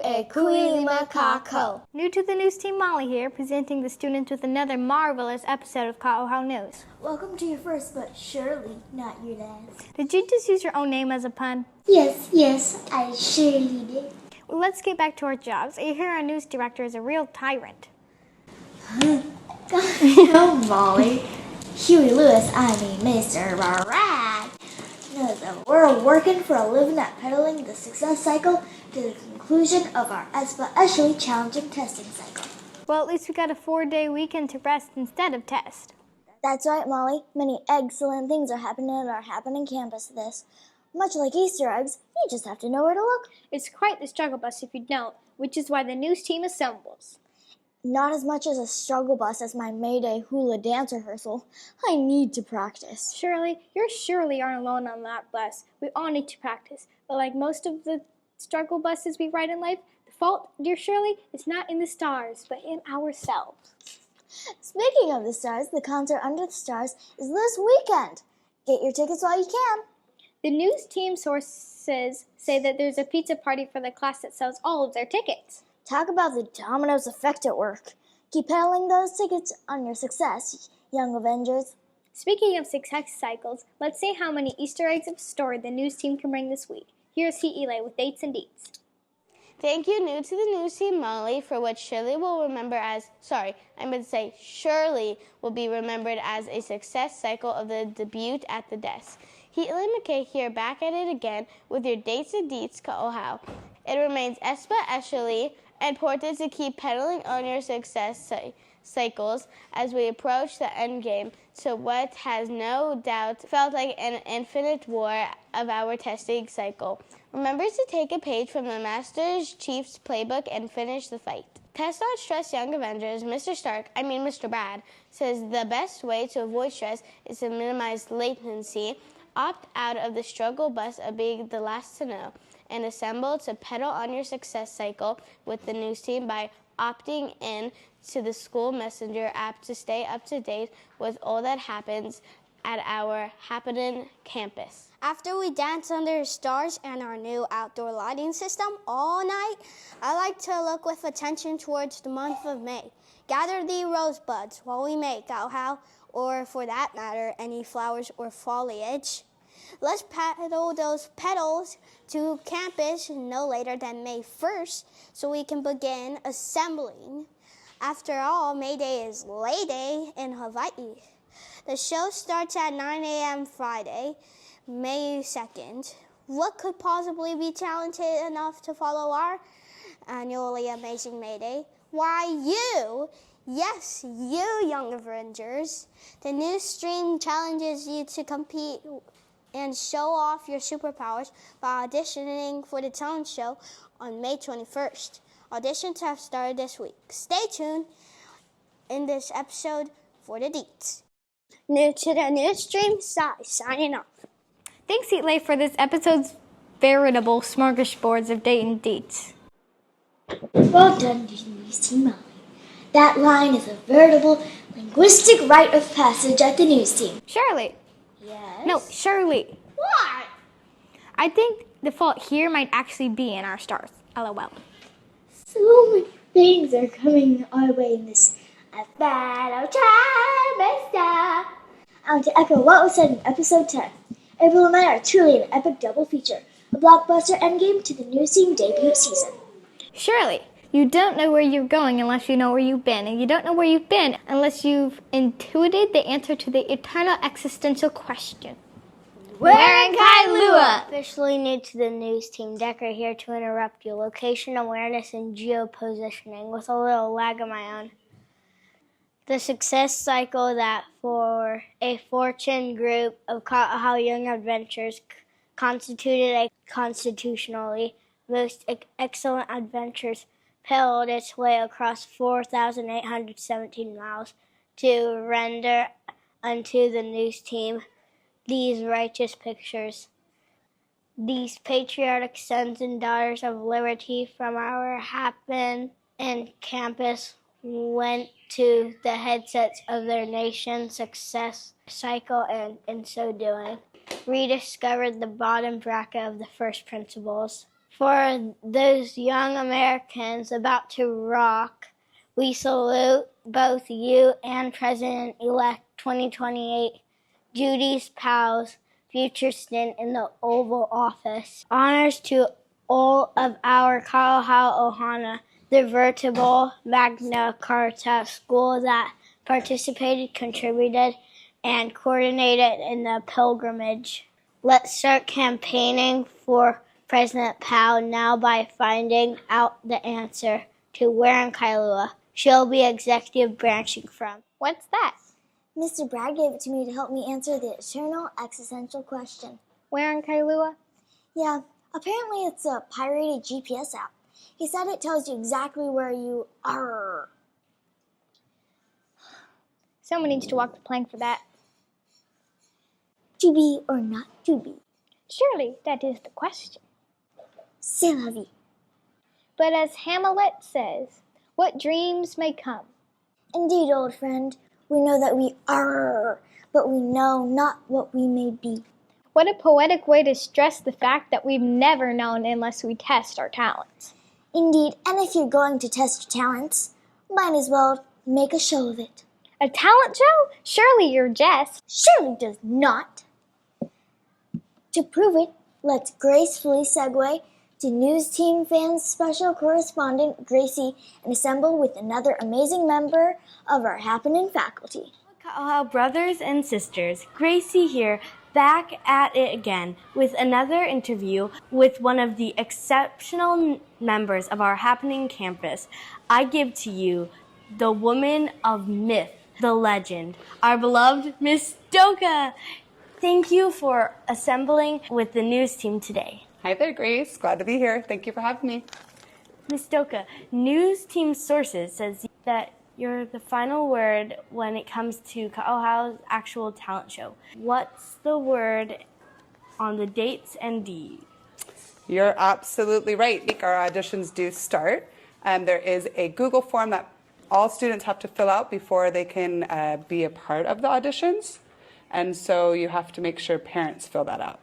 a kuilima KaʻŌhao. New to the news team, Molly here, presenting the students with another marvelous episode of KaʻŌhao News. Welcome to your first, but surely not your last. Did you just use your own name as a pun? Yes, I surely did. Well, let's get back to our jobs. I hear our news director is a real tyrant. Oh, Molly. Huey Lewis, I mean Mr. Barrag, knows that we're working for a living at peddling the success cycle to the conclusion of our especially challenging testing cycle. Well, at least we got a 4-day weekend to rest instead of test. That's right, Molly. Many excellent things are happening at our happening campus this. Much like Easter eggs, you just have to know where to look. It's quite the struggle bus if you don't, which is why the news team assembles. Not as much as a struggle bus as my May Day hula dance rehearsal. I need to practice. Shirley, you surely aren't alone on that bus. We all need to practice. But like most of the struggle buses we ride in life, the fault, dear Shirley, is not in the stars, but in ourselves. Speaking of the stars, the concert Under the Stars is this weekend. Get your tickets while you can. The news team sources say that there's a pizza party for the class that sells all of their tickets. Talk about the dominoes effect at work. Keep peddling those tickets on your success, young Avengers. Speaking of success cycles, let's see how many Easter eggs of story the news team can bring this week. Here's Heat Elay with dates and deets. Thank you, new to the news team, Molly, for what Shirley will be remembered as a success cycle of the debut at the desk. Heatley McKay here, back at it again with your dates and deets, KaʻŌhao. It remains especially important to keep pedaling on your success cycles as we approach the end game to what has no doubt felt like an infinite war of our testing cycle. Remember to take a page from the Master Chief's playbook and finish the fight. Test not stress, young Avengers. Mr. Brad, says the best way to avoid stress is to minimize latency, opt out of the struggle bus of being the last to know, and assemble to pedal on your success cycle with the news team by opting in to the school messenger app to stay up to date with all that happens at our happening campus. After we dance under the stars and our new outdoor lighting system all night, I like to look with attention towards the month of May. Gather the rosebuds while we make Kaʻhao, or for that matter, any flowers or foliage. Let's pedal those petals to campus no later than May 1st so we can begin assembling. After all, May Day is Lay Day in Hawaii. The show starts at 9 a.m. Friday, May 2nd. What could possibly be talented enough to follow our annually amazing May Day? Why, you! Yes, you, young Avengers. The news stream challenges you to compete and show off your superpowers by auditioning for the talent show on May 21st. Auditions have started this week. Stay tuned in this episode for the deets. New to the news stream, signing off. Thanks, Heat Elay, for this episode's veritable smorgasbords of date and deets. Well done, news team Molly. That line is a veritable linguistic rite of passage at the news team. Shirley. Yes? No, Shirley. What? I think the fault here might actually be in our stars. LOL. So many things are coming our way in this battle trimester. I want to echo what was said in episode 10. April and May are truly an epic double feature, a blockbuster endgame to the news team debut season. Shirley, you don't know where you're going unless you know where you've been, and you don't know where you've been unless you've intuited the answer to the eternal existential question. Where in Kailua? Officially new to the news team, Decker here to interrupt your location awareness and geopositioning with a little lag of my own. The success cycle that for a fortune group of Kaʻhao young adventurers constituted a constitutionally most excellent adventures pedaled its way across 4,817 miles to render unto the news team these righteous pictures. These patriotic sons and daughters of liberty from our happen and campus went to the headsets of their nation's success cycle and, in so doing, rediscovered the bottom bracket of the first principles. For those young Americans about to rock, we salute both you and President-elect 2028, Judy Powell's future stint in the Oval Office. Honors to all of our KaʻŌhao Ohana, the veritable Magna Carta school that participated, contributed, and coordinated in the pilgrimage. Let's start campaigning for President Powell now by finding out the answer to where in Kailua she'll be executive branching from. What's that? Mr. Brad gave it to me to help me answer the eternal existential question. Where in Kailua? Yeah, apparently it's a pirated GPS app. He said it tells you exactly where you are. Someone needs to walk the plank for that. To be or not to be? Surely that is the question. C'est la vie. But as Hamlet says, what dreams may come. Indeed, old friend, we know that we are, but we know not what we may be. What a poetic way to stress the fact that we've never known unless we test our talents. Indeed, and if you're going to test your talents, might as well make a show of it. A talent show? Surely your jest. Surely does not. To prove it, let's gracefully segue to News Team Fans Special Correspondent Gracie and assemble with another amazing member of our Happening faculty. KaʻŌhao brothers and sisters, Gracie here, back at it again with another interview with one of the exceptional members of our Happening campus. I give to you the woman of myth, the legend, our beloved Miss Doka. Thank you for assembling with the news team today. Hi there, Grace. Glad to be here. Thank you for having me. Ms. Doka, news team sources says that you're the final word when it comes to KaʻŌhao's actual talent show. What's the word on the dates and deeds? You're absolutely right. Our auditions do start. There is a Google form that all students have to fill out before they can be a part of the auditions. And so you have to make sure parents fill that out.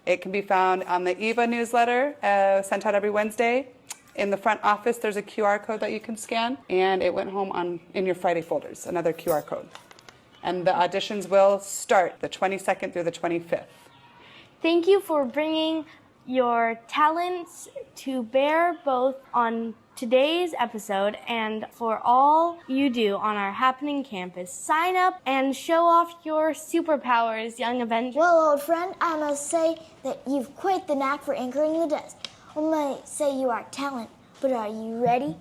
It can be found on the EVA newsletter sent out every Wednesday. In the front office, there's a QR code that you can scan, and it went home in your Friday folders, another QR code. And the auditions will start the 22nd through the 25th. Thank you for bringing your talents to bear both on today's episode and for all you do on our Happening campus. Sign up and show off your superpowers, young Avengers. Well, old friend, I must say that you've quite the knack for anchoring the desk. I might say you are talent, but are you ready?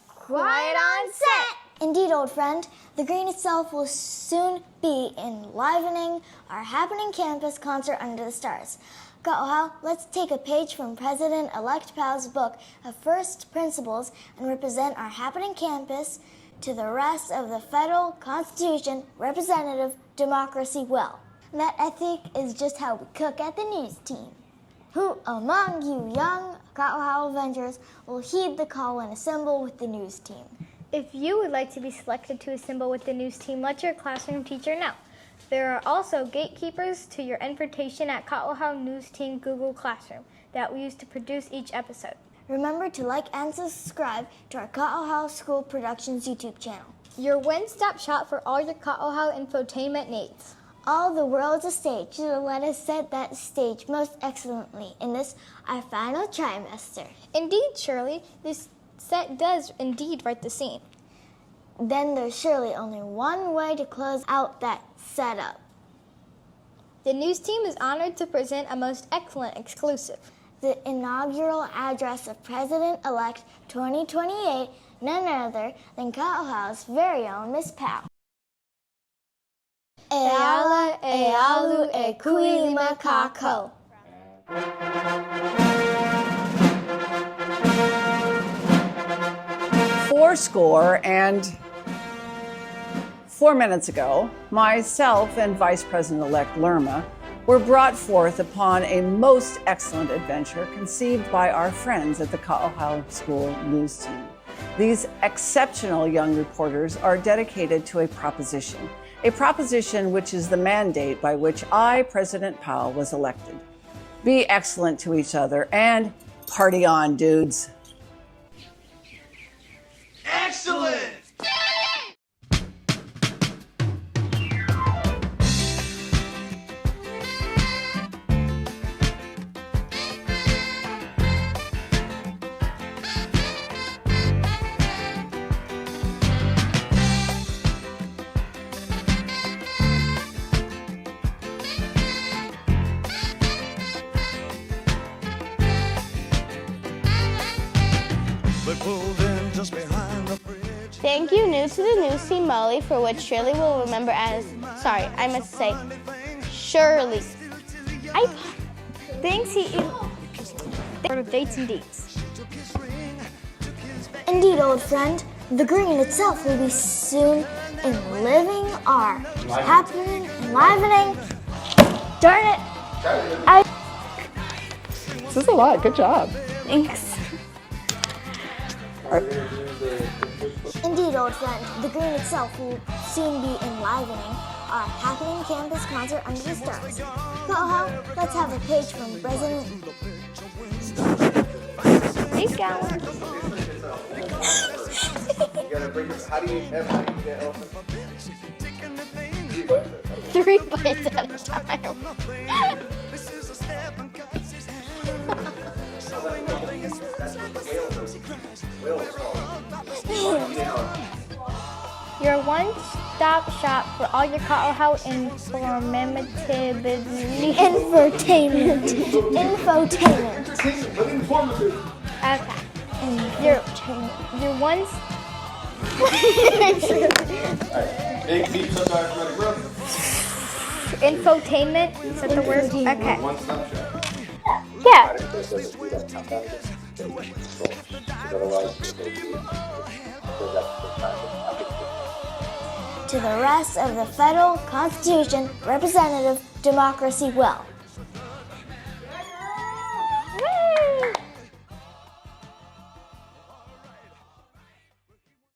Quiet on set! Indeed, old friend, the green itself will soon be enlivening our Happening campus concert under the stars. KaʻŌhao, let's take a page from President-elect Powell's book of First Principles and represent our Happening campus to the rest of the federal constitution, representative democracy well. That ethic is just how we cook at the news team. Who among you young Kaʻhao Avengers will heed the call and assemble with the news team? If you would like to be selected to assemble with the news team, let your classroom teacher know. There are also gatekeepers to your invitation at Kaʻhao News Team Google Classroom that we use to produce each episode. Remember to like and subscribe to our Kaʻhao School Productions YouTube channel. Your one-stop shop for all your Kaʻhao infotainment needs. All the world's a stage, so let us set that stage most excellently in this, our final trimester. Indeed, Shirley, this set does indeed write the scene. Then there's surely only one way to close out that setup. The news team is honored to present a most excellent exclusive. The inaugural address of President-elect 2028, none other than Kaʻhao's very own Miss Powell. E ala, e alu, e kuilima kākou. Fourscore and 4 minutes ago, myself and Vice President-elect Lerma were brought forth upon a most excellent adventure conceived by our friends at the Kaʻhao School News Team. These exceptional young reporters are dedicated to a proposition which is the mandate by which I, President Powell, was elected. Be excellent to each other and Party on, dudes. Excellent! Thank you, new to the news team Molly, for which Shirley will remember as, sorry, I must say, Shirley. Thanks, for dates and deets. Indeed, old friend, the green itself will be soon in living are happening, enlivening. Darn it! This is a lot. Good job. Thanks. Indeed, old friend, the green itself will soon be enlivening our happening campus concert under the stars. KaʻŌhao, let's have a page from President. Keep going. How do you get elephant? 3 bites at a time. Your one-stop shop for all your KaʻŌhao infotainment. Okay. Your one. Big beef, so sorry for the grub. Infotainment. Is that the word? Okay. One stop shop. Yeah. To the rest of the federal constitution, representative democracy will.